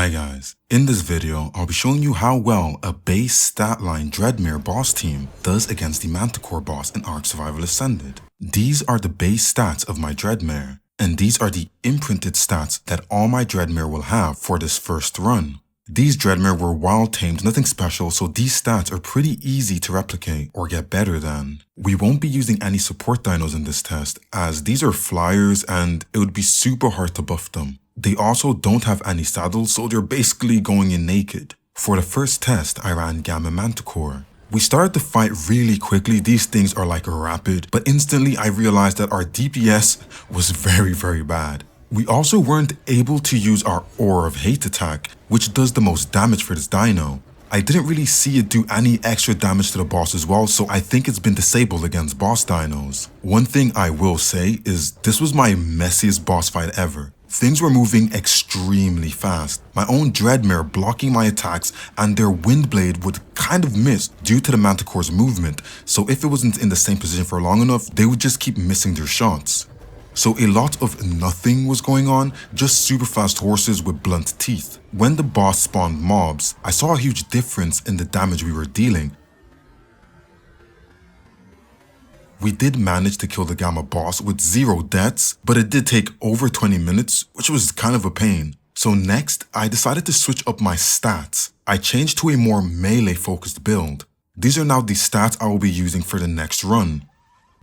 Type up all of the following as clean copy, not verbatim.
Hi guys, in this video I'll be showing you how well a base stat line Dreadmare boss team does against the Manticore boss in Ark Survival Ascended. These are the base stats of my Dreadmare, and these are the imprinted stats that all my Dreadmare will have for this first run. These Dreadmare were wild tamed, nothing special, so these stats are pretty easy to replicate or get better than. We won't be using any support dinos in this test, as these are flyers and it would be super hard to buff them. They also don't have any saddles, so they're basically going in naked. For the first test, I ran Gamma Manticore. We started the fight really quickly, these things are like rapid, but instantly I realized that our DPS was very bad. We also weren't able to use our Aura of Hate attack, which does the most damage for this dino. I didn't really see it do any extra damage to the boss as well, so I think it's been disabled against boss dinos. One thing I will say is this was my messiest boss fight ever. Things were moving extremely fast. My own Dreadmare blocking my attacks, and their Windblade would kind of miss due to the Manticore's movement, so if it wasn't in the same position for long enough, they would just keep missing their shots. So a lot of nothing was going on, just super fast horses with blunt teeth. When the boss spawned mobs, I saw a huge difference in the damage we were dealing. We did manage to kill the Gamma boss with 0 deaths, but it did take over 20 minutes, which was kind of a pain. So next, I decided to switch up my stats. I changed to a more melee focused build. These are now the stats I will be using for the next run.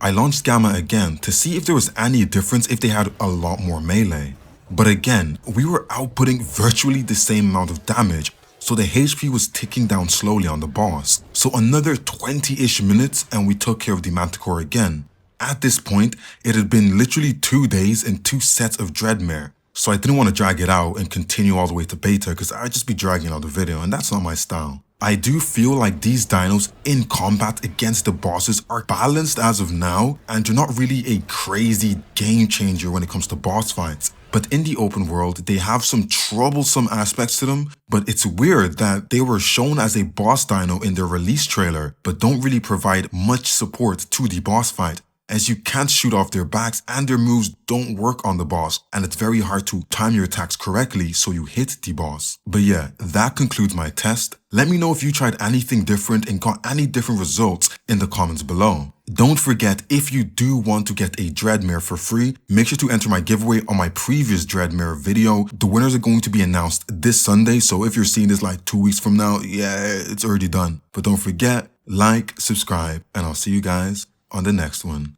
I launched Gamma again to see if there was any difference if they had a lot more melee. But again, we were outputting virtually the same amount of damage, so the HP was ticking down slowly on the boss. So another 20-ish minutes and we took care of the Manticore again. At this point, it had been literally 2 days and 2 sets of Dreadmare, so I didn't want to drag it out and continue all the way to beta because I'd just be dragging out the video, and that's not my style. I do feel like these dinos in combat against the bosses are balanced as of now, and they're not really a crazy game changer when it comes to boss fights. But in the open world, they have some troublesome aspects to them, but it's weird that they were shown as a boss dino in their release trailer, but don't really provide much support to the boss fight, as you can't shoot off their backs and their moves don't work on the boss, and it's very hard to time your attacks correctly so you hit the boss. But yeah, that concludes my test. Let me know if you tried anything different and got any different results in the comments below. Don't forget, if you do want to get a Dreadmare for free, make sure to enter my giveaway on my previous Dreadmare video. The winners are going to be announced this Sunday, so if you're seeing this like 2 weeks from now, yeah, it's already done. But don't forget, like, subscribe, and I'll see you guys on the next one.